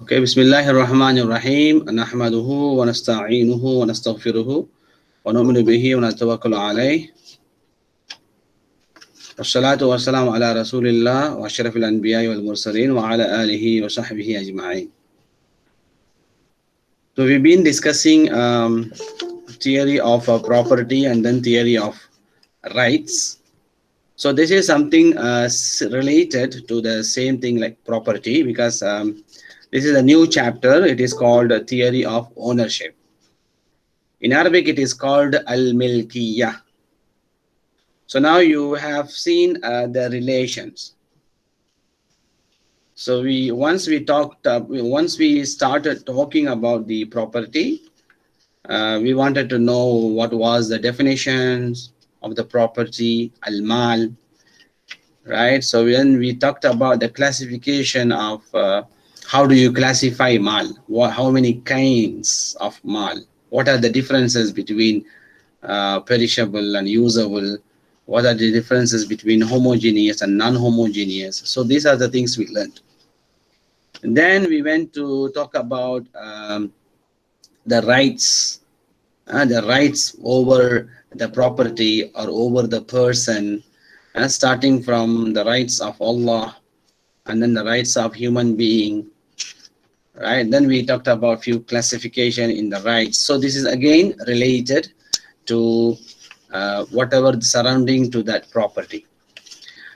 Okay, Bismillahir Rahmanir Rahim. Nahmaduhu wa nasta'inuhu wa nastaghfiruhu wa nu'minu bihi wa natawakkalu alayh. Wassalatu wassalamu ala Rasulillah wa ashrafil anbiya'i wal mursalin wa ala alihi wa sahbihi ajma'in. So we've been discussing theory of property and then theory of rights. So this is something related to the same thing like property, because this is a new chapter. It is called theory of ownership. In Arabic, it is called al-Milkiyyah. So now you have seen the relations. So once we started talking about the property, we wanted to know what was the definitions of the property, al-mal, right? So when we talked about the classification of how do you classify mal, how many kinds of mal, what are the differences between perishable and usable, what are the differences between homogeneous and non-homogeneous. So these are the things we learned. And then we went to talk about the rights over the property or over the person, starting from the rights of Allah and then the rights of human being, right? Then we talked about few classification in the rights. So this is again related to whatever surrounding to that property.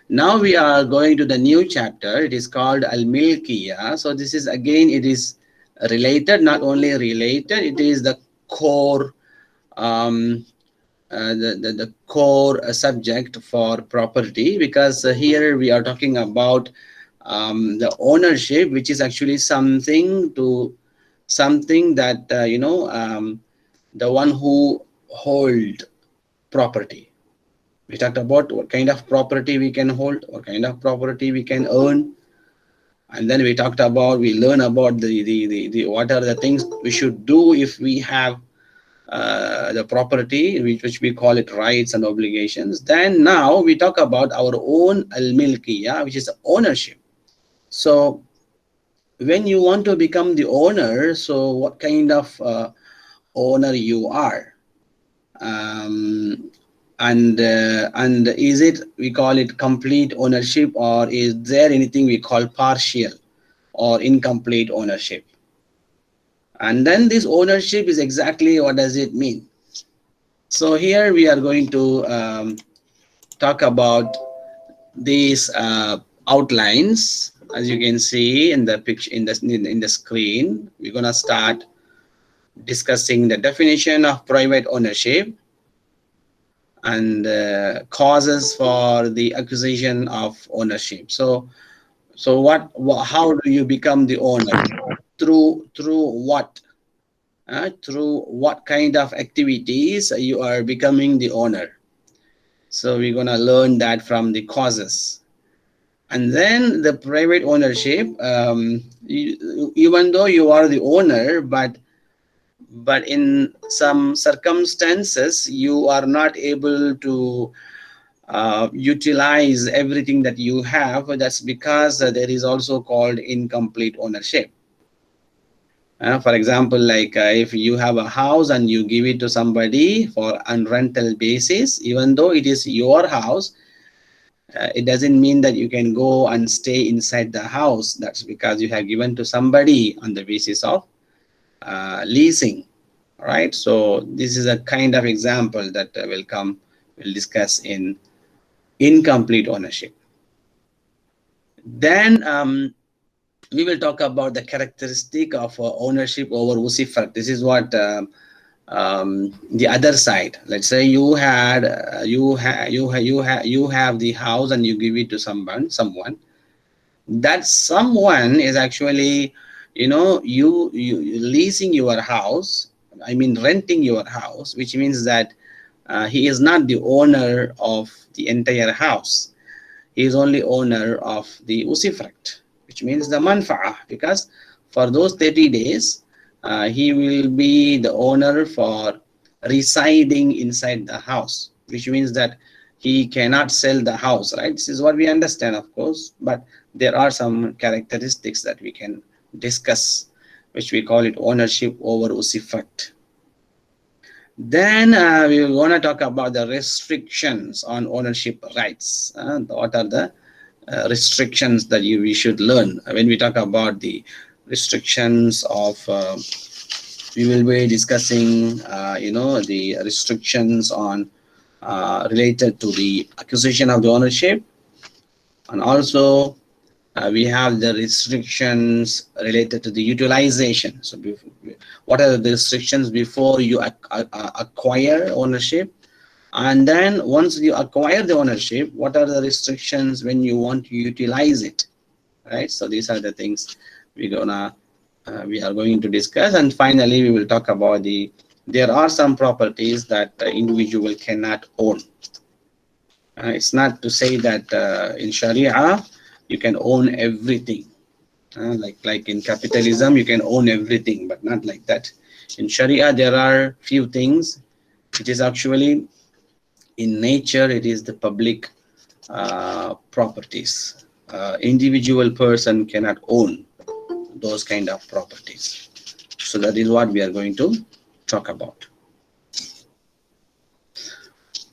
Now we are going to the new chapter. It is called al-Milkiyyah. So this is again, it is related, not only related, it is the core the core subject for property, because here we are talking about the ownership, which is actually something that the one who hold property. We talked about what kind of property we can hold, what kind of property we can earn, and then we learn about the what are the things we should do if we have the property, which we call it rights and obligations. Then now we talk about our own al-Milkiyyah, which is ownership. So when you want to become the owner, so what kind of owner you are, and is it, we call it complete ownership, or is there anything we call partial or incomplete ownership? And then this ownership is exactly what does it mean. So here we are going to talk about these outlines. As you can see in the picture, in the screen, we're gonna start discussing the definition of private ownership and causes for the acquisition of ownership. So how do you become the owner? Through what? Through what kind of activities you are becoming the owner. So we're gonna learn that from the causes. And then the private ownership, even though you are the owner, but in some circumstances you are not able to utilize everything that you have. That's because there is also called incomplete ownership. For example, like if you have a house and you give it to somebody for on rental basis, even though it is your house, it doesn't mean that you can go and stay inside the house. That's because you have given to somebody on the basis of leasing, right? So this is a kind of example that we'll discuss in incomplete ownership. Then we will talk about the characteristic of ownership over usufruct. This is what the other side. Let's say you have the house and you give it to someone. That someone is actually, you leasing your house. I mean, renting your house, which means that he is not the owner of the entire house. He is only owner of the usufruct, which means the manfa'ah, because for those 30 days, he will be the owner for residing inside the house, which means that he cannot sell the house, right? This is what we understand, of course, but there are some characteristics that we can discuss, which we call it ownership over usifat. Then we want to talk about the restrictions on ownership rights. What are the restrictions that we should learn? When we talk about the restrictions of, we will be discussing, the restrictions on related to the acquisition of the ownership, and also we have the restrictions related to the utilization. So what are the restrictions before you acquire ownership, and then once you acquire the ownership, what are the restrictions when you want to utilize it, right? So these are the things we are going to discuss. And finally we will talk about there are some properties that the individual cannot own. It's not to say that in Sharia you can own everything. Like in capitalism, you can own everything, but not like that. In Sharia, there are few things. It is actually in nature, it is the public properties. Individual person cannot own those kind of properties. So that is what we are going to talk about.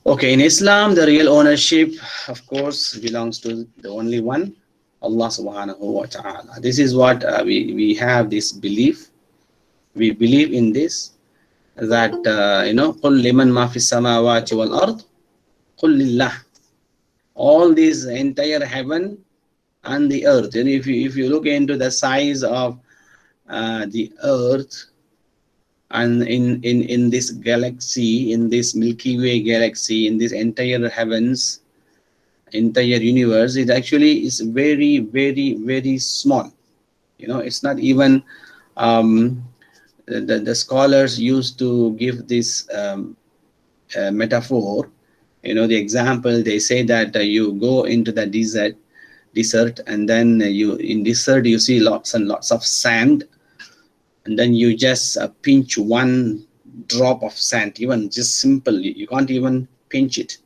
Okay, in Islam, the real ownership, of course, belongs to the only one, Allah subhanahu wa ta'ala. This is what we have this belief. We believe in this, that قُلْ لِمَنْ مَا فِي السَّمَاوَاتِ وَالْأَرْضِ قُلْ لِلَّهِ. All this entire heaven and the earth. And if you look into the size of the earth, and in this galaxy, in this Milky Way galaxy, in this entire heavens, entire universe, it actually is very, very, very small. It's not even the scholars used to give this metaphor. The example, they say that you go into the desert, and then in desert you see lots and lots of sand, and then you just pinch one drop of sand, even just simple, you can't even pinch it.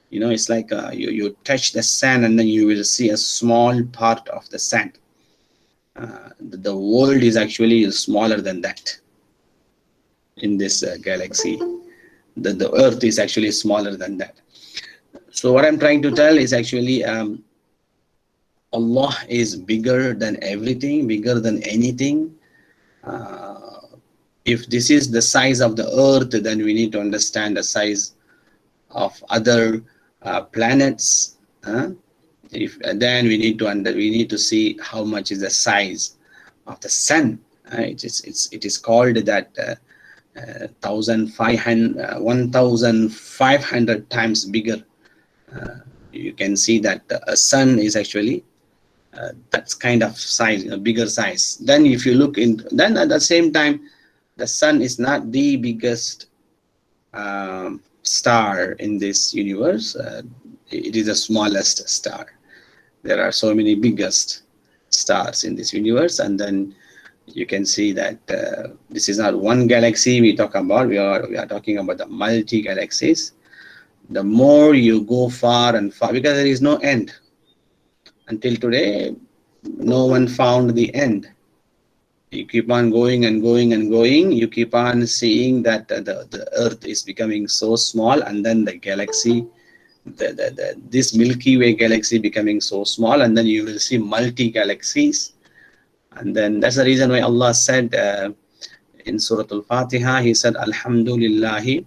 It's like you touch the sand, and then you will see a small part of the sand. The world is actually smaller than that. In this galaxy, the earth is actually smaller than that. So what I'm trying to tell is actually Allah is bigger than everything, bigger than anything. If this is the size of the earth, then we need to understand the size of other planets. Then we need to see how much is the size of the sun. It is called that 1,500 times bigger. You can see that a sun is actually that's kind of size, bigger size. Then if you look in, then at the same time, the sun is not the biggest star in this universe. It is the smallest star. There are so many biggest stars in this universe, and then you can see that this is not one galaxy we talk about. We are talking about the multi galaxies. The more you go far and far, because there is no end. Until today, no one found the end. You keep on going and going and going. You keep on seeing that the earth is becoming so small, and then the galaxy, this Milky Way galaxy becoming so small, and then you will see multi galaxies. And then that's the reason why Allah said in Surah Al-Fatiha, He said, Alhamdulillahi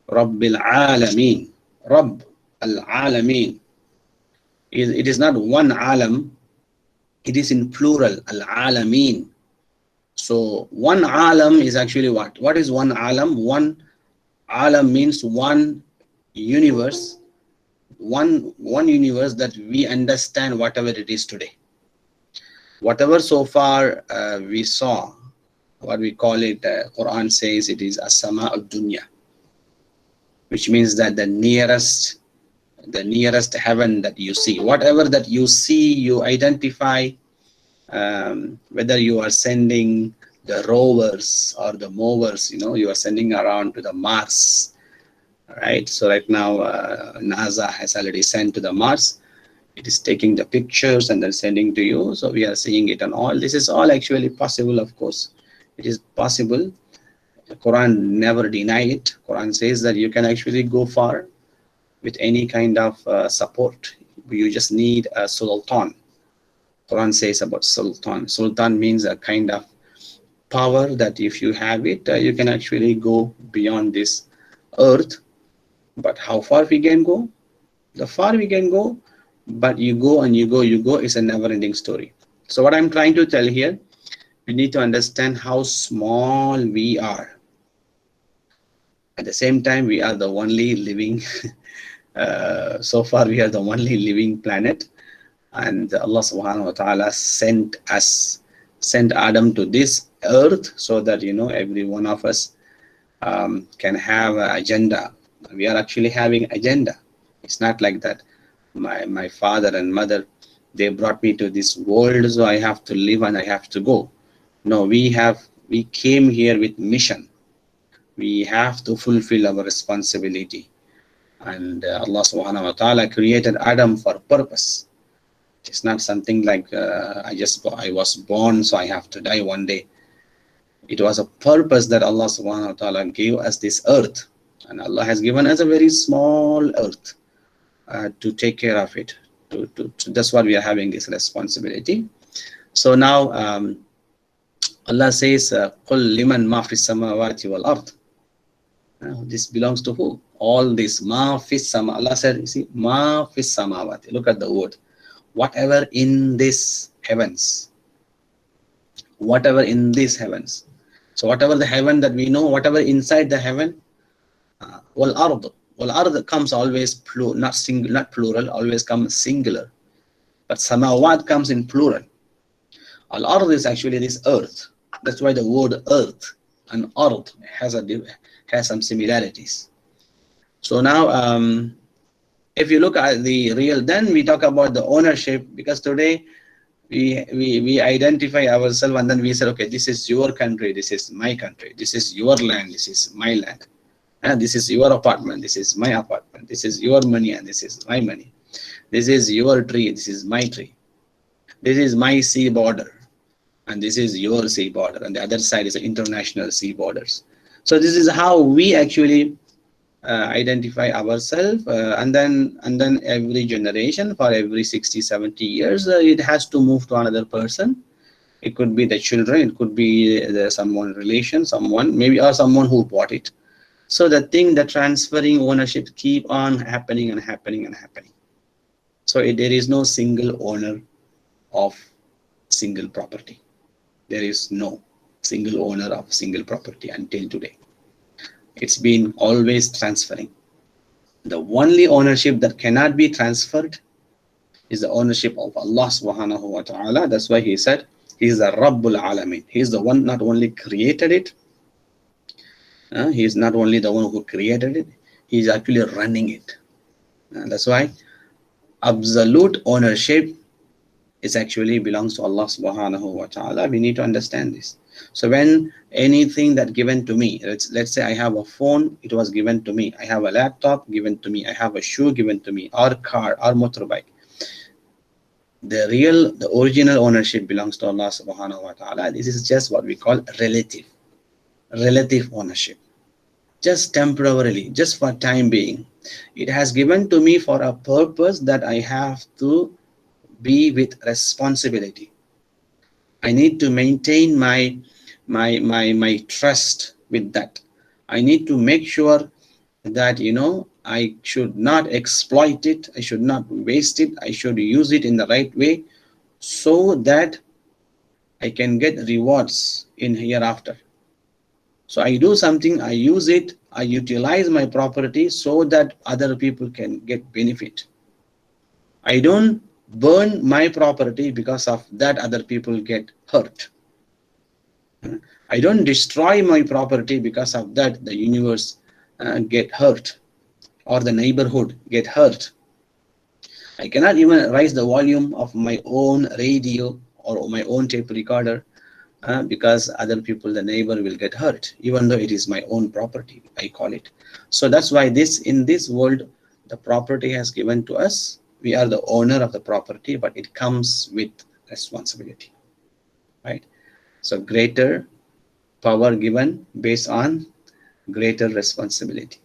Rabbil Alameen. Rabb al-Alameen. It is not one alam, it is in plural, al-Alameen. So one alam is actually what? What is one alam? One alam means one universe, one universe that we understand whatever it is today. Whatever so far we saw, what we call it, Quran says it is as-sama ad-dunya, which means that the nearest heaven that you see. Whatever that you see, you identify, whether you are sending the rovers or the movers, you are sending around to the Mars, right? So right now NASA has already sent to the Mars. It is taking the pictures and then sending to you. So we are seeing it, and all this is all actually possible. Of course, it is possible. The Quran never deny it. Quran says that you can actually go far with any kind of support. You just need a sultan. Quran says about sultan. Sultan means a kind of power that if you have it, you can actually go beyond this earth. But how far we can go? The far we can go, but you go and you go, you go. It's a never-ending story. So what I'm trying to tell here, we need to understand how small we are. At the same time, we are the only living. So far, we are the only living planet, and Allah Subhanahu wa Taala sent Adam to this earth so that every one of us can have an agenda. We are actually having agenda. It's not like that. My father and mother, they brought me to this world, so I have to live and I have to go. No, we came here with mission. We have to fulfill our responsibility. And Allah Subhanahu wa Taala created Adam for purpose. It's not something like I was born, so I have to die one day. It was a purpose that Allah Subhanahu wa Taala gave us this earth, and Allah has given us a very small earth to take care of it. That's why we are having this responsibility. So now Allah says, "Qul liman ma fis samawati wal ard." This belongs to who? All this ma fis sama. Allah said, you see, ma fis samawati. Look at the word. Whatever in this heavens. Whatever in these heavens. So whatever the heaven that we know, whatever inside the heaven, wal ard. Wal ard comes always not plural, always comes singular. But samawat comes in plural. Al ard is actually this earth. That's why the word earth and ard has some similarities. So now, if you look at the real, then we talk about the ownership, because today we identify ourselves and then we say, okay, this is your country, this is my country, this is your land, this is my land, and this is your apartment, this is my apartment, this is your money and this is my money, this is your tree, this is my tree, this is my sea border and this is your sea border, and the other side is the international sea borders. So this is how we actually identify ourselves, and then every generation, for every 60-70 years, it has to move to another person. It could be the children, it could be someone relation, someone maybe, or someone who bought it. So the transferring ownership keep on happening and happening and happening. So there is no single owner of single property. There is no single owner of single property until today. It's been always transferring. The only ownership that cannot be transferred is the ownership of Allah Subhanahu wa Ta'ala. That's why he said he is the Rabbul Alamin. He is the one not only created it, he is not only the one who created it, he is actually running it. That's why absolute ownership is actually belongs to Allah Subhanahu wa Ta'ala. We need to understand this. So when anything that given to me, let's say I have a phone, it was given to me. I have a laptop given to me. I have a shoe given to me, or car, or motorbike. The original ownership belongs to Allah Subhanahu wa Ta'ala. This is just what we call relative ownership. Just temporarily, just for time being. It has given to me for a purpose that I have to be with responsibility. I need to maintain my trust with that. I need to make sure that I should not exploit it, I should not waste it, I should use it in the right way so that I can get rewards in hereafter. So I do something, I use it, I utilize my property so that other people can get benefit. I don't burn my property because of that other people get hurt. I don't destroy my property because of that the universe get hurt or the neighborhood get hurt. I cannot even raise the volume of my own radio or my own tape recorder because other people, the neighbor, will get hurt, even though it is my own property, I call it. So that's why in this world, the property has given to us. we are the owner of the property, but it comes with responsibility, right? So greater power given based on greater responsibility.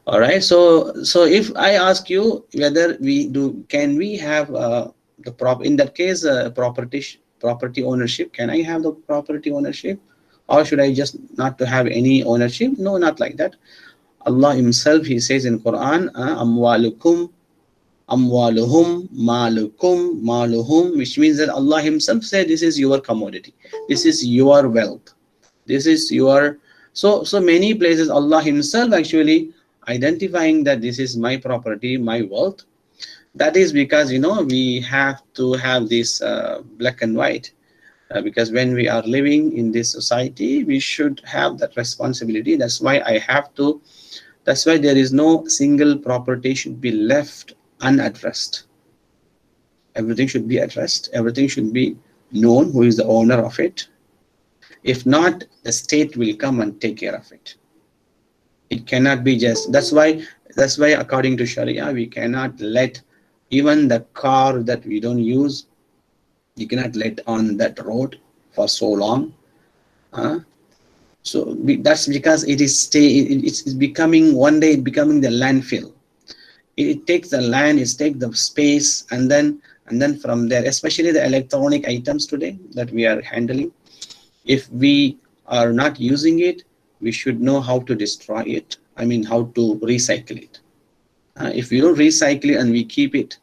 All right. So if I ask you whether we do, can we have the prop in that case property ownership? Can I have the property ownership, or should I just not to have any ownership? No, not like that. Allah Himself, He says in Quran, amwalukum amwaluhum malukum maluhum, which means that Allah Himself said this is your commodity, this is your wealth, this is your, so many places Allah Himself actually identifying that this is my property, my wealth. That is because we have to have this black and white, because when we are living in this society we should have that responsibility. That's why there is no single property should be left unaddressed. Everything should be addressed, everything should be known who is the owner of it. If not, the state will come and take care of it. It cannot be just, that's why according to Sharia we cannot let even the car that we don't use, you cannot let on that road for so long. So that's because it's becoming, one day it becoming the landfill. It takes the land, it takes the space, and then from there, especially the electronic items today that we are handling, if we are not using it, we should know how to destroy it. I mean, how to recycle it. If we don't recycle it and we keep it,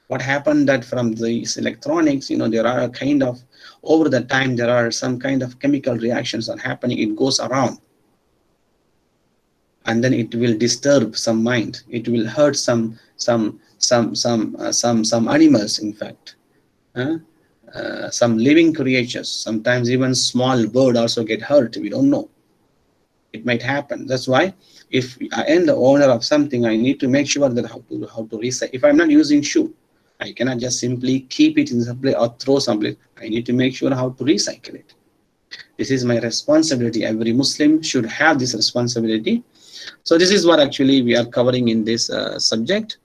what happened that from these electronics, there are a kind of, over the time, there are some kind of chemical reactions are happening. It goes around, and then it will disturb some mind. It will hurt some animals, in fact. Some living creatures, sometimes even small bird also get hurt. We don't know. It might happen. That's why if I am the owner of something, I need to make sure that how to recycle. If I'm not using shoe, I cannot just simply keep it in some place or throw someplace. I need to make sure how to recycle it. This is my responsibility. Every Muslim should have this responsibility. So this is what actually we are covering in this subject.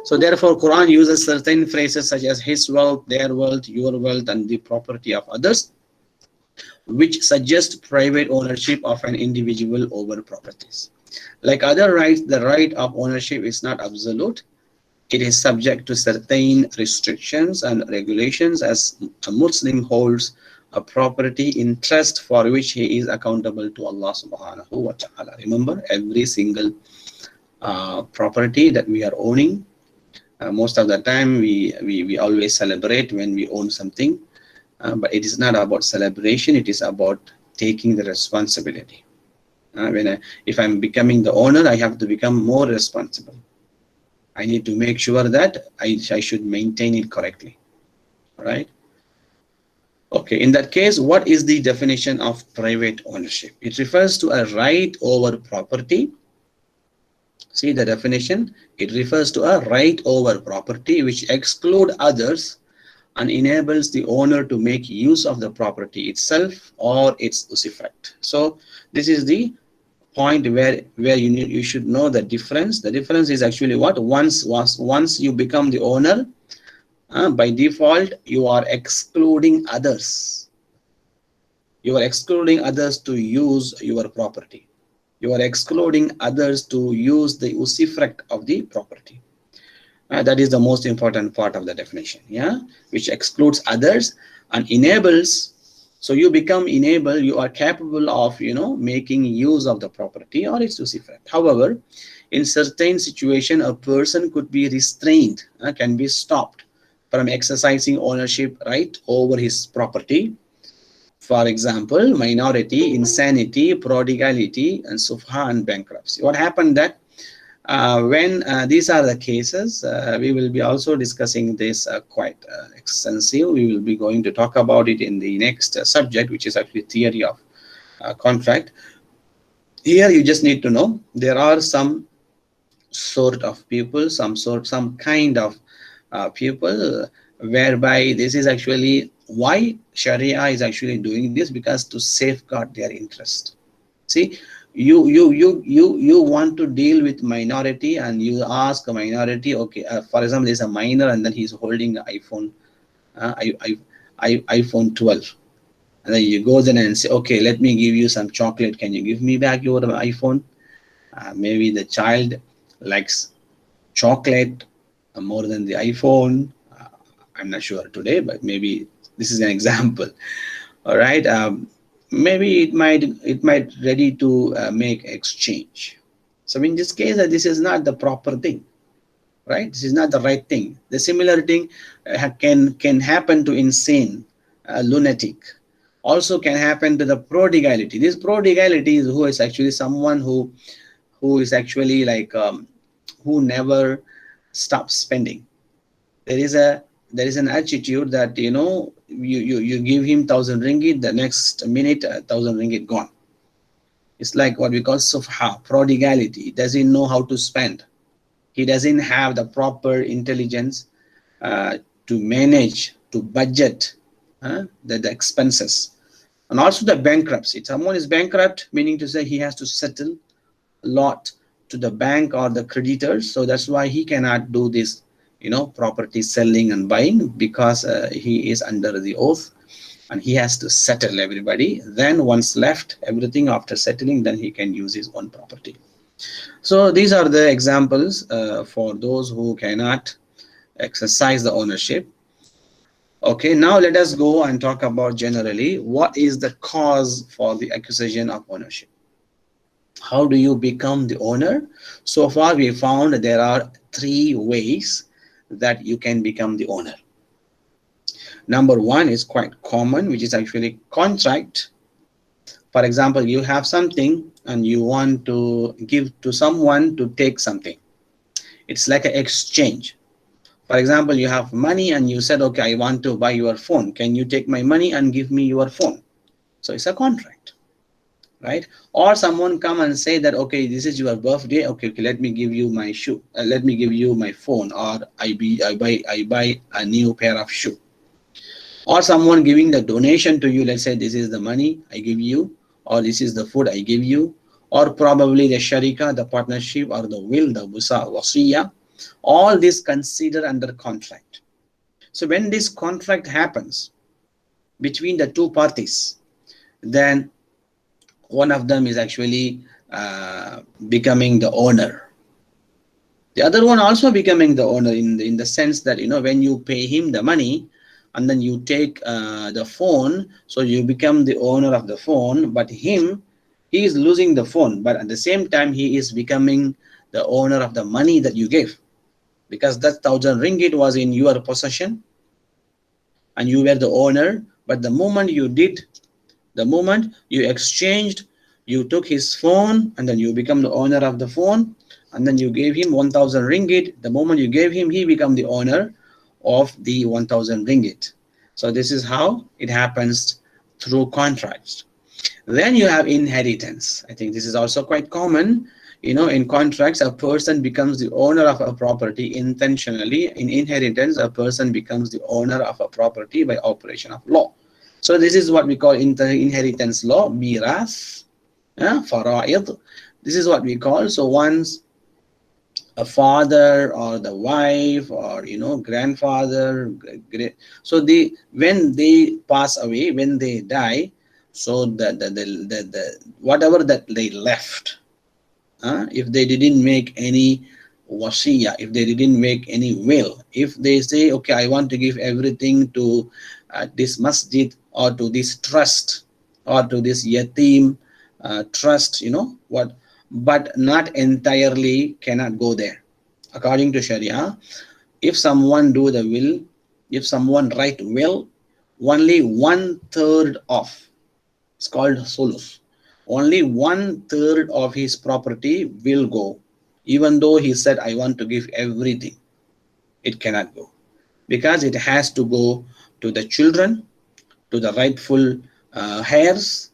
So therefore, Quran uses certain phrases such as his wealth, their wealth, your wealth, and the property of others, which suggest private ownership of an individual over properties. Like other rights, the right of ownership is not absolute. It is subject to certain restrictions and regulations, as a Muslim holds a property in trust for which he is accountable to Allah subhanahu wa ta'ala. Remember, every single property that we are owning, most of the time we always celebrate when we own something, but it is not about celebration, it is about taking the responsibility. If I'm becoming the owner, I have to become more responsible. I need to make sure that I should maintain it correctly, right? Okay, in that case, what is the definition of private ownership? It refers to a right over property. See the definition? It refers to a right over property which excludes others and enables the owner to make use of the property itself or its usufruct. So this is the point where you should know the difference. The difference is actually what? Once you become the owner, by default you are excluding others. You are excluding others to use your property. You are excluding others to use the usufruct of the property. That is the most important part of the definition, which excludes others and enables. So you become enabled, you are capable of making use of the property or its usufruct. However, in certain situation, a person could be restrained, can be stopped from exercising ownership right over his property. For example, minority, insanity, prodigality, and sufha and bankruptcy. What happened that when these are the cases, we will be also discussing this quite extensive. We will be going to talk about it in the next subject, which is actually theory of contract. Here you just need to know there are some sort of people, some kind of people, whereby this is actually why Sharia is actually doing this, because to safeguard their interest. See, you want to deal with minority, and you ask a minority, okay, for example, there's a minor and then he's holding an iPhone, iPhone 12, and then you go there and say, okay, let me give you some chocolate, can you give me back your iPhone? Maybe the child likes chocolate more than the iPhone. I'm not sure today, but maybe this is an example. All right, maybe it might ready to make exchange. So in this case, this is not the proper thing, right? This is not the right thing. The similar thing can happen to insane, lunatic. Also can happen to the prodigality. This prodigality is who is actually someone who is actually like who never stops spending. There is an attitude that you give him 1,000 ringgit, the next minute 1,000 ringgit gone. It's like what we call sufha, prodigality. He doesn't know how to spend. He doesn't have the proper intelligence to manage, to budget the expenses. And also the bankruptcy. Someone is bankrupt, meaning to say he has to settle a lot to the bank or the creditors. So that's why he cannot do this, property selling and buying, because he is under the oath and he has to settle everybody. Then once left everything after settling, then he can use his own property. So these are the examples for those who cannot exercise the ownership. Okay, now let us go and talk about generally what is the cause for the acquisition of ownership. How do you become the owner? So far we found there are 3 ways that you can become the owner. Number 1 is quite common, which is actually contract. For example, you have something and you want to give to someone to take something. It's like an exchange. For example, you have money and you said, okay, I want to buy your phone. Can you take my money and give me your phone? So it's a contract, right? Or someone come and say that, okay, this is your birthday. Okay, let me give you my shoe. Let me give you my phone, or I buy a new pair of shoe. Or someone giving the donation to you. Let's say this is the money I give you, or this is the food I give you, or probably the sharika, the partnership, or the will, the wasiya. All this considered under contract. So when this contract happens between the 2 parties, then one of them is actually becoming the owner. The other one also becoming the owner in the sense that, when you pay him the money and then you take the phone, so you become the owner of the phone, but he is losing the phone, but at the same time he is becoming the owner of the money that you gave, because that 1,000 ringgit was in your possession and you were the owner. But the moment you exchanged, you took his phone and then you become the owner of the phone, and then you gave him 1,000 ringgit. The moment you gave him, he become the owner of the 1,000 ringgit. So this is how it happens through contracts. Then you have inheritance. I think this is also quite common. In contracts, a person becomes the owner of a property intentionally. In inheritance, a person becomes the owner of a property by operation of law. So this is what we call inheritance law, mirath, fara'id. This is what we call. So once a father or the wife or grandfather, so when they pass away, when they die, so the whatever that they left, if they didn't make any wasiya, if they didn't make any will, if they say, okay, I want to give everything to this masjid or to this trust or to this yatim trust, but not entirely cannot go there. According to Sharia, if someone do the will, if someone write will, only 1/3 of, it's called sulus, only 1/3 of his property will go. Even though he said, I want to give everything, it cannot go, because it has to go to the children, to the rightful heirs,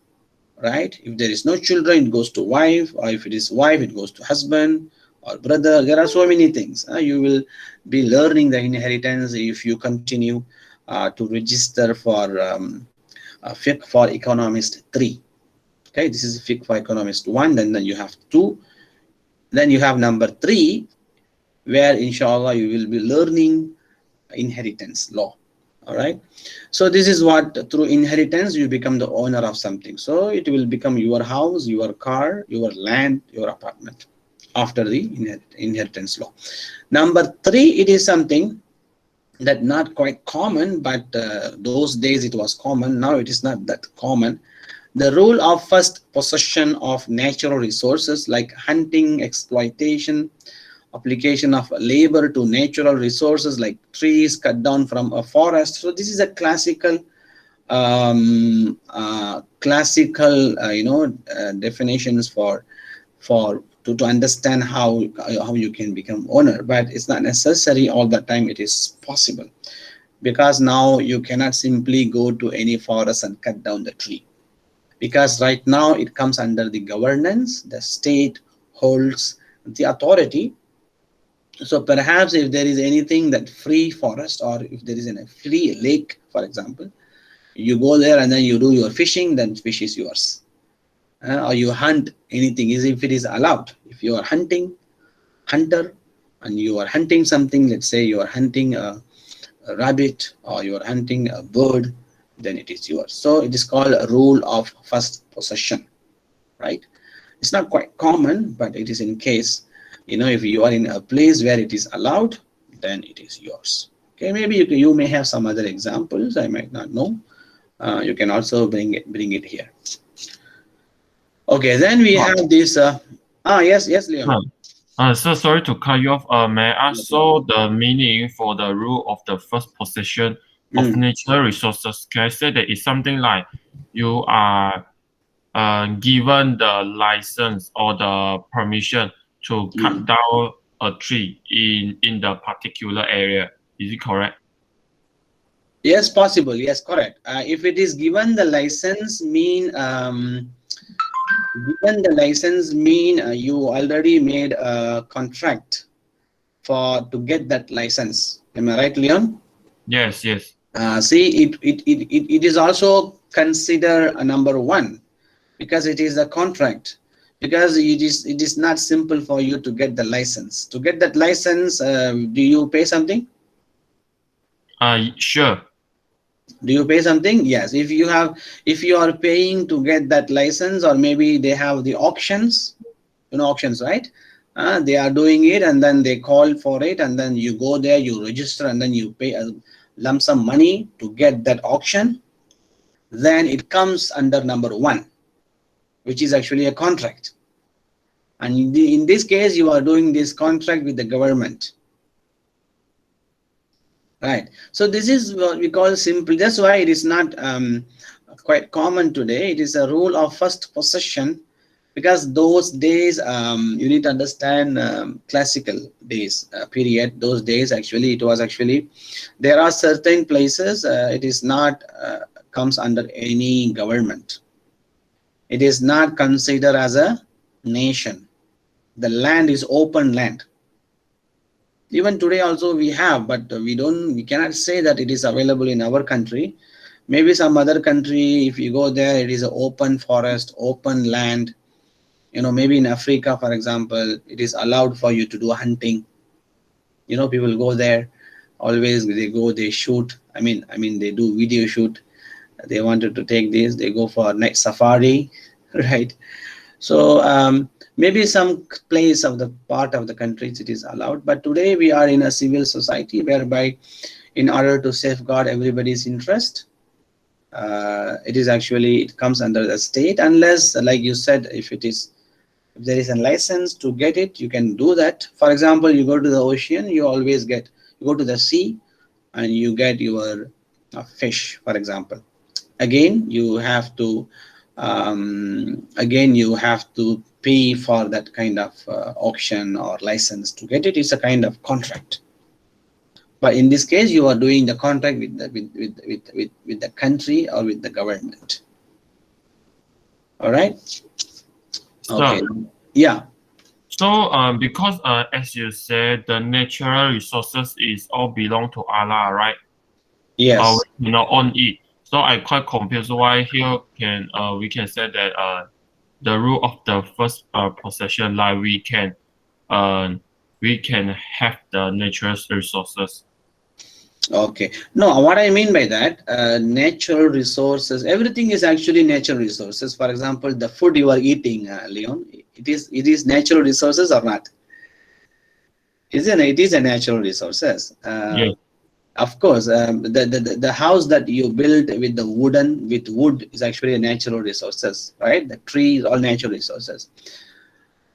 right? If there is no children, it goes to wife, or if it is wife, it goes to husband or brother. There are so many things. You will be learning the inheritance if you continue to register for fiqh for economist 3. Okay, this is fiqh for economist 1. Then you have 2. Then you have number 3, where inshallah you will be learning inheritance law. All right. So this is what, through inheritance you become the owner of something. So it will become your house, your car, your land, your apartment after the inheritance law. Number 3, it is something that not quite common, but those days it was common. Now it is not that common. The rule of first possession of natural resources like hunting, exploitation, application of labor to natural resources like trees cut down from a forest. So this is a classical definitions to understand how you can become owner. But it's not necessary all the time it is possible, because now you cannot simply go to any forest and cut down the tree, because right now it comes under the governance. The state holds the authority. So perhaps if there is anything that free forest, or if there is a free lake, for example, you go there and then you do your fishing, then fish is yours. Or you hunt anything, is if it is allowed. If you are hunter, and you are hunting something, let's say you are hunting a rabbit or you are hunting a bird, then it is yours. So it is called a rule of first possession, right? It's not quite common, but it is in case, if you are in a place where it is allowed, then it is yours. Okay, maybe you may have some other examples, I might not know. You can also bring it here. Okay, then we have this. Yes, Leon. So sorry to cut you off. May I ask, so the meaning for the rule of the first possession of natural resources, can I say that it's something like you are given the license or the permission to cut down a tree in the particular area? Is it correct? Yes, possible. Yes, correct. If it is given the license, you already made a contract to get that license. Am I right, Leon? Yes. See, it is also considered a number 1, because it is a contract. Because it is not simple for you to get the license. To get that license, do you pay something? Sure. Do you pay something? Yes. If you are paying to get that license, or maybe they have the auctions, auctions, right? They are doing it, and then they call for it, and then you go there, you register, and then you pay a lump sum money to get that auction. Then it comes under number 1, which is actually a contract. And in this case, you are doing this contract with the government. Right. So this is what we call simple. That's why it is not quite common today. It is a rule of first possession, because those days, you need to understand, classical days period. Those days, actually, there are certain places it is not comes under any government. It is not considered as a nation. The land is open land. Even today also we have, but we cannot say that it is available in our country. Maybe some other country, if you go there, it is an open forest, open land. Maybe in Africa, for example, it is allowed for you to do hunting. People go there, always they go, they shoot. I mean, they do video shoot. They wanted to take this, they go for a night safari, right? So maybe some place of the part of the countries it is allowed, but today we are in a civil society whereby, in order to safeguard everybody's interest, it comes under the state, unless, like you said, if there is a license to get it, you can do that. For example, you go to the ocean, you go to the sea, and you get your fish, for example. Again, you have to pay for that kind of auction or license to get it. It's a kind of contract. But in this case, you are doing the contract with the country or with the government. All right. Okay. Yeah. So because as you said, the natural resources is all belong to Allah, right? Yes. We cannot own it. So I quite confused why here we can say that the rule of the first possession, like we can have the natural resources. Okay. No, what I mean by that, natural resources, everything is actually natural resources. For example, the food you are eating, Leon, it is natural resources or not? Isn't it? It is a natural resources. Yeah. Of course, the house that you build with the with wood is actually a natural resources, right? The tree is all natural resources.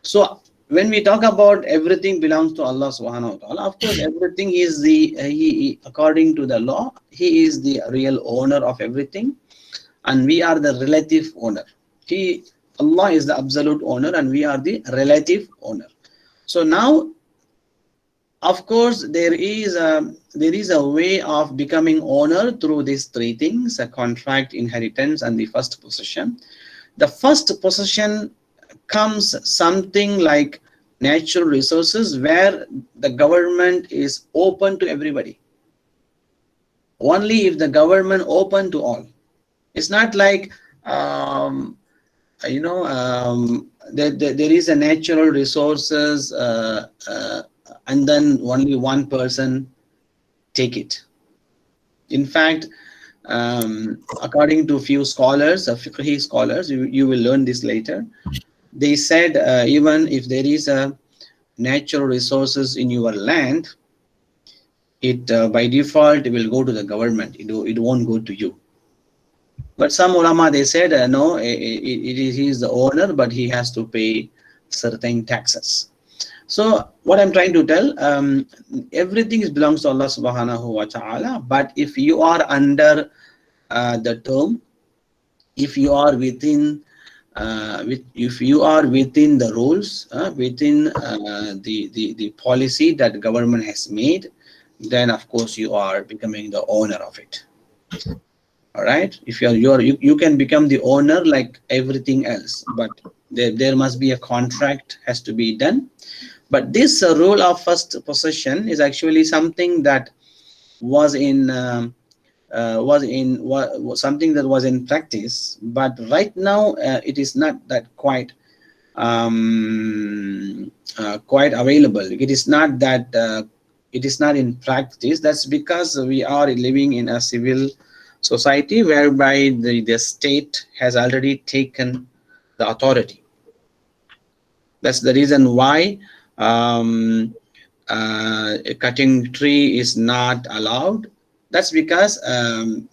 So when we talk about everything belongs to Allah subhanahu wa ta'ala, of course, everything is according to the law, He is the real owner of everything, and we are the relative owner. Allah is the absolute owner, and we are the relative owner. So now, of course, there is a way of becoming owner through these three things: a contract, inheritance, and the first possession. The first possession comes something like natural resources, where the government is open to everybody. Only if the government open to all. It's not like there is a natural resources and then only one person take it. In fact, according to few scholars, fiqhi scholars, you will learn this later. They said even if there is a natural resources in your land, it by default will go to the government. It won't go to you. But some ulama, they said no, he is the owner, but he has to pay certain taxes. So what I'm trying to tell, everything belongs to Allah subhanahu wa ta'ala. But if you are under the term, if you are within if you are within the rules, within the policy that the government has made, then of course you are becoming the owner of it. All right. If you can become the owner like everything else, but there must be a contract has to be done. But this rule of first possession is actually something that was something that was in practice, but right now it is not that quite available. It is not that it is not in practice. That's because we are living in a civil society whereby the state has already taken the authority. That's the reason why cutting tree is not allowed. That's because the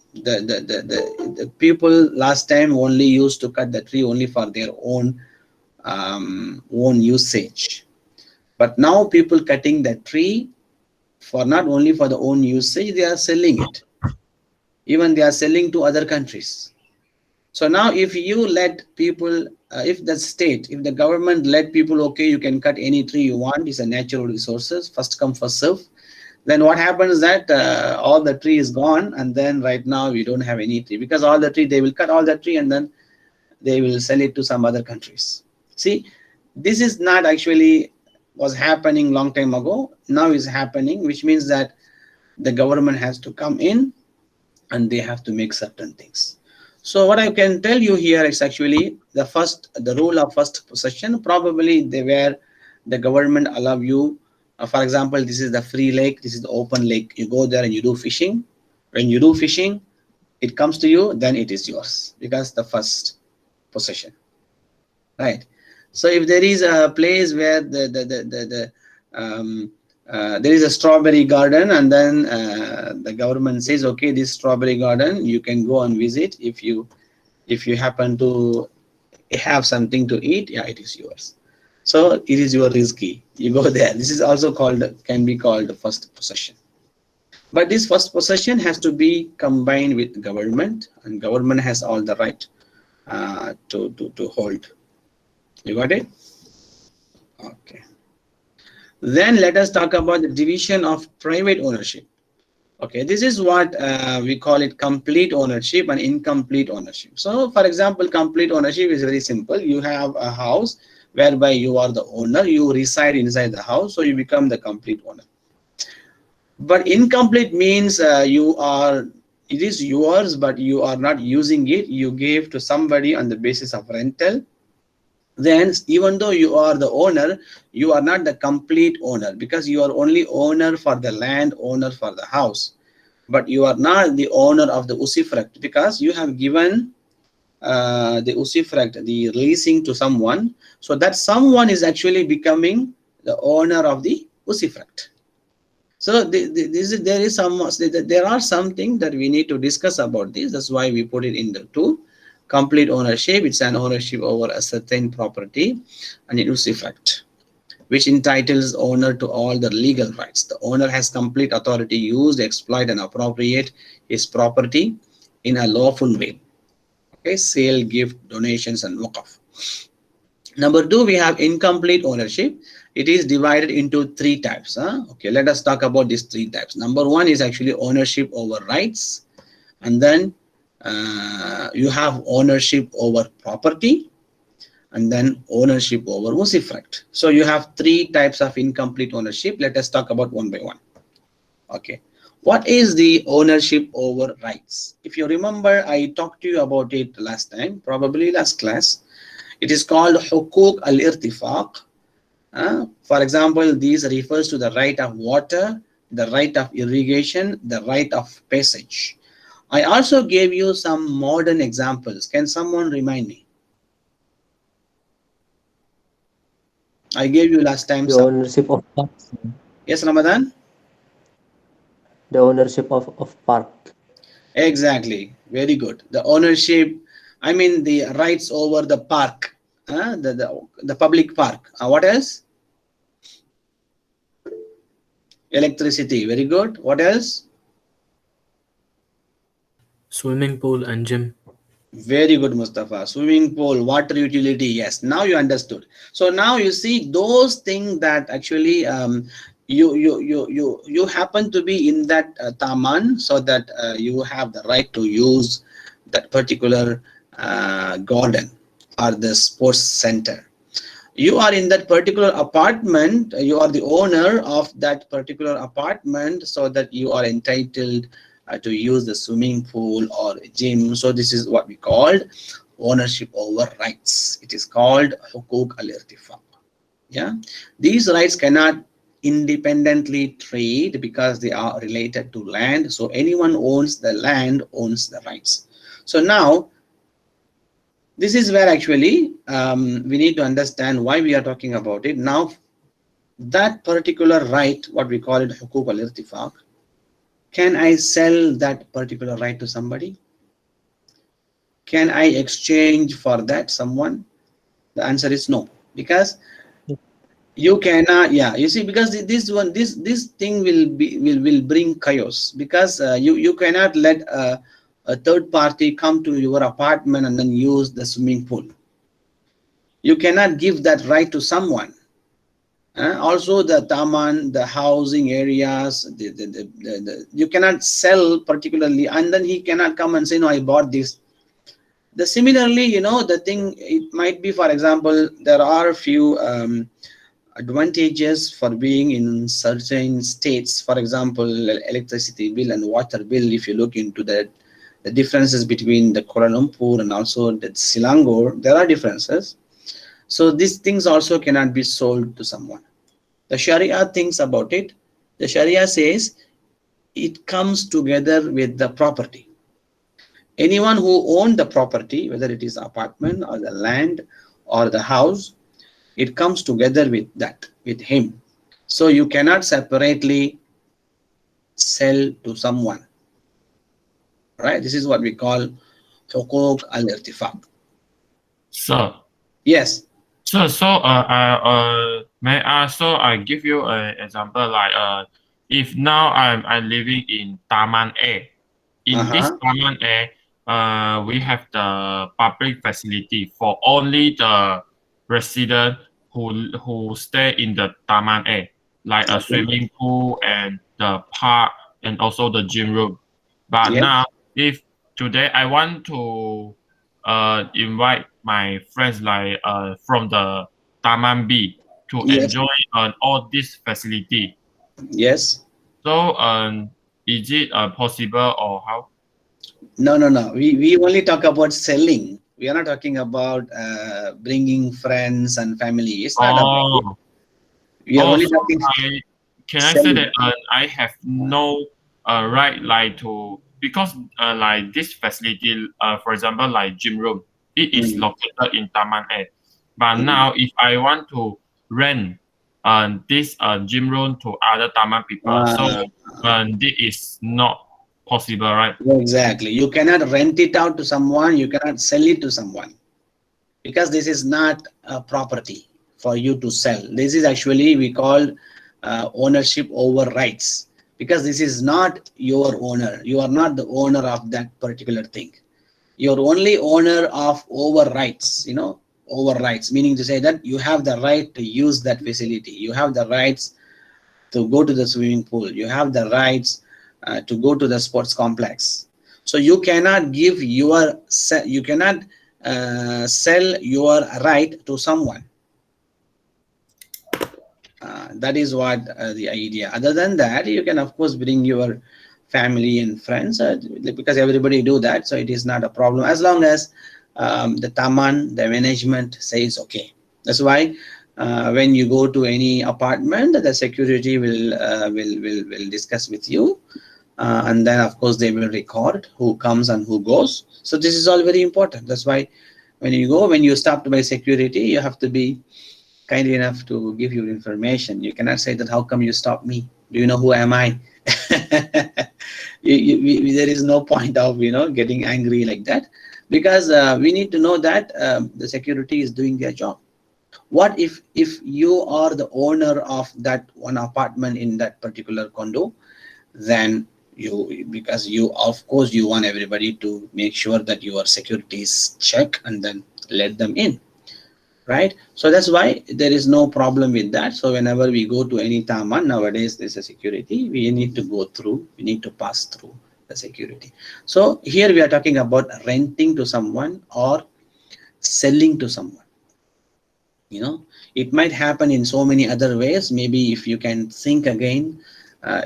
people last time only used to cut the tree only for their own usage. But now people cutting the tree for not only for the own usage, they are selling it. Even they are selling to other countries. So now if you let people, if the government let people, okay, you can cut any tree you want, it's a natural resources, first come, first serve. Then what happens that all the tree is gone, and then right now we don't have any tree, because all the tree, they will cut all the tree and then they will sell it to some other countries. See, this is not actually was happening long time ago. Now is happening, which means that the government has to come in and they have to make certain things. So what I can tell you here is actually the rule of first possession. Probably the government allow you. For example, this is the free lake. This is the open lake. You go there and you do fishing. When you do fishing, it comes to you, then it is yours, because the first possession, right? So if there is a place where there is a strawberry garden, and then the government says, okay, this strawberry garden you can go and visit. If you happen to have something to eat, yeah, it is yours. So it is your rizki. You go there. This is also can be called first possession. But this first possession has to be combined with government, and government has all the right to hold. You got it? Okay. Then let us talk about the division of private ownership. Okay, this is what we call it complete ownership and incomplete ownership. So for example, complete ownership is very simple. You have a house whereby you are the owner, you reside inside the house, so you become the complete owner. But incomplete means it is yours, but you are not using it. You gave to somebody on the basis of rental, then even though you are the owner, you are not the complete owner, because you are only owner for the land, owner for the house, but you are not the owner of the usufruct, because you have given the usufruct, the leasing, to someone. So that someone is actually becoming the owner of the usufruct. So there is some, there are something that we need to discuss about this. That's why we put it in the two. Complete ownership, it's an ownership over a certain property, and an usufruct, which entitles owner to all the legal rights. The owner has complete authority to use, exploit, and appropriate his property in a lawful way. Okay, sale, gift, donations, and waqf. Number two, we have incomplete ownership. It is divided into three types. Okay, let us talk about these three types. Number one is actually ownership over rights, and then you have ownership over property, and then ownership over usufruct. So you have three types of incomplete ownership. Let us talk about one by one. Okay, what is the ownership over rights? If you remember, I talked to you about it last time, probably last class. It is called hukuk al-irtifaq. For example, these refers to the right of water, the right of irrigation, the right of passage. I also gave you some modern examples. Can someone remind me? I gave you last time The some. ownership of parks. Yes, Ramadan? The ownership of park. Exactly. Very good. The ownership, I mean the rights over the park, the public park. What else? Electricity. Very good. What else? Swimming pool and gym. Very good, Mustafa. Swimming pool, water utility. Yes, now you understood. So now you see those things that actually you happen to be in that taman, so that you have the right to use that particular garden or the sports center. You are in that particular apartment, you are the owner of that particular apartment, so that you are entitled to use the swimming pool or gym. So this is what we called ownership over rights. It is called hukuk al-irtifaq. Yeah, these rights cannot independently trade because they are related to land. So anyone owns the land owns the rights. So now this is where actually we need to understand why we are talking about it. Now, that particular right, what we call it hukuk al-irtifaq, can I sell that particular right to somebody? Can I exchange for that someone? The answer is no, because you cannot. Yeah, you see, because this thing will bring chaos, because you cannot let a third party come to your apartment and then use the swimming pool. You cannot give that right to someone. Also the taman, the housing areas, you cannot sell particularly, and then he cannot come and say, no, I bought this. Similarly, you know, the thing, it might be, for example, there are a few advantages for being in certain states. For example, electricity bill and water bill. If you look into the differences between the Kuala Lumpur and also the Selangor, there are differences. So these things also cannot be sold to someone. The Sharia thinks about it. The Sharia says it comes together with the property. Anyone who owns the property, whether it is apartment or the land or the house, it comes together with that, with him. So you cannot separately sell to someone. Right? This is what we call hukuk al-irtifaq. Sir. Yes. So may I give you an example, like if now I'm living in Taman A. In this Taman A, we have the public facility for only the resident who stay in the Taman A, like a swimming pool and the park and also the gym room. But now, if today I want to invite my friends like from the Taman B to enjoy all this facility. Yes. So is it possible or how? No. We only talk about selling. We are not talking about bringing friends and family. It's not about it. Oh, We are oh, only so talking can I say that selling. I have no right like to, because like this facility, for example, like gym room, it is Mm, located in Taman A. But mm. now if I want to rent this gym room to other Taman people, so Uh, this is not possible, right? exactly. You cannot rent it out to someone. You cannot sell it to someone because this is not a property for you to sell. This is actually we call ownership over rights, because this is not your owner. You are not the owner of that particular thing. You're only owner of over rights. Over rights, meaning to say that you have the right to use that facility. You have the rights to go to the swimming pool. You have the rights to go to the sports complex. So you cannot you cannot sell your right to someone. That is what the idea. Other than that, you can of course bring your family and friends, because everybody do that, so it is not a problem as long as the taman, the management says okay. That's why when you go to any apartment, the security will discuss with you, and then of course they will record who comes and who goes. So this is all very important. That's why when you stopped by security, you have to be kind enough to give you information. You cannot say that how come you stopped me? Do you know who am I? There is no point of getting angry like that, because we need to know that the security is doing their job. What if you are the owner of that one apartment in that particular condo, then because you of course you want everybody to make sure that your security is checked and then let them in, right? So that's why there is no problem with that. So whenever we go to any taman nowadays, there's a security. We need to go through. We need to pass through the security. So here we are talking about renting to someone or selling to someone. It might happen in so many other ways. Maybe if you can think again,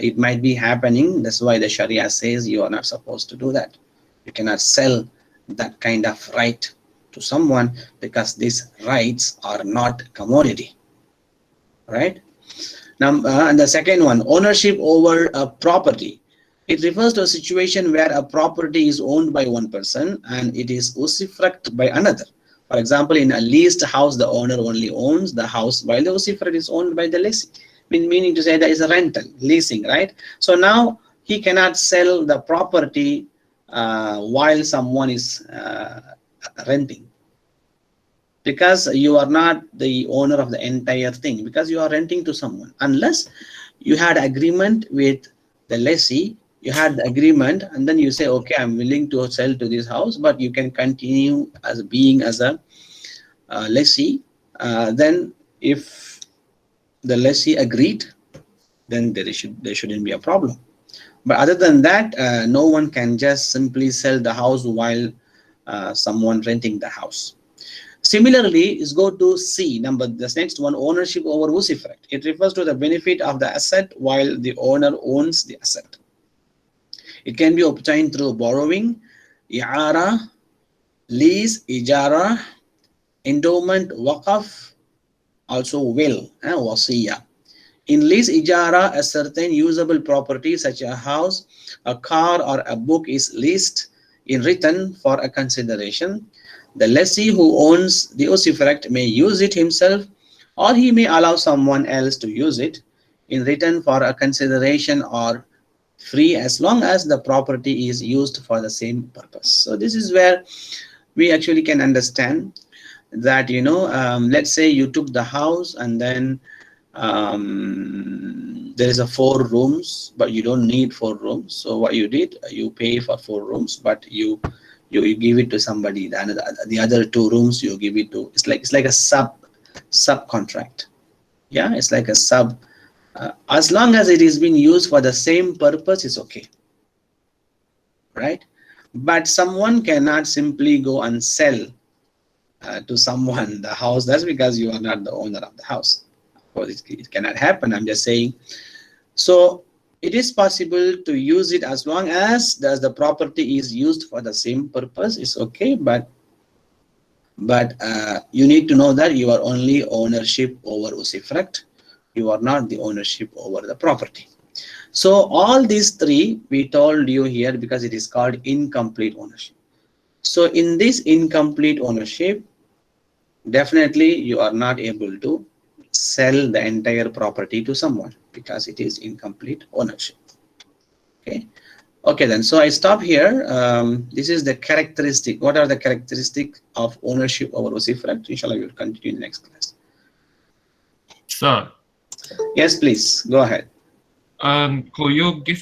it might be happening. That's why the Sharia says you are not supposed to do that. You cannot sell that kind of right to someone, because these rights are not commodity, right? Now, and the second one, ownership over a property. It refers to a situation where a property is owned by one person and it is usufruct by another. For example, in a leased house, the owner only owns the house while the usufruct is owned by the lessee. Meaning to say that is a rental, leasing, right? So now he cannot sell the property while someone is renting, because you are not the owner of the entire thing, because you are renting to someone, unless you had agreement with the lessee. You had the agreement and then you say, okay, I'm willing to sell to this house, but you can continue as being as a lessee. Then if the lessee agreed, then there shouldn't be a problem. But other than that, no one can just simply sell the house while someone renting the house. Similarly, is go to C, this next one, ownership over usufruct. It refers to the benefit of the asset while the owner owns the asset. It can be obtained through borrowing, i'ara, lease, ijara, endowment, waqf, also will, wasiya. In lease ijara, a certain usable property such as a house, a car, or a book is leased in return for a consideration. The lessee who owns the usufruct may use it himself, or he may allow someone else to use it in return for a consideration or free, as long as the property is used for the same purpose. So this is where we actually can understand that, let's say you took the house and then there is a 4 rooms, but you don't need 4 rooms. So what you did, you pay for 4 rooms, but you give it to somebody. The other 2 rooms you give it to. It's like a subcontract. Yeah, it's like a sub. As long as it is being used for the same purpose, it's okay, right? But someone cannot simply go and sell to someone the house. That's because you are not the owner of the house. Of course, it cannot happen. I'm just saying. So it is possible to use it as long as the property is used for the same purpose. It's okay, but But you need to know that you are only ownership over usufruct. You are not the ownership over the property. So all these three we told you here because it is called incomplete ownership. So in this incomplete ownership, definitely you are not able to sell the entire property to someone because it is incomplete ownership. Okay then, so I stop here. This is the characteristic. What are the characteristics of ownership over usufruct? Inshallah, we will continue in the next class. Sir, Yes, please go ahead. could you give